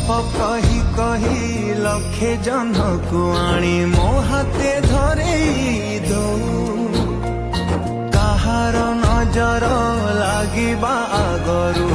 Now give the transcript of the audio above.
गप कही कही लक्षे जन को आनी मो हाथे धरे दो काहार नजर लागिबा आगरू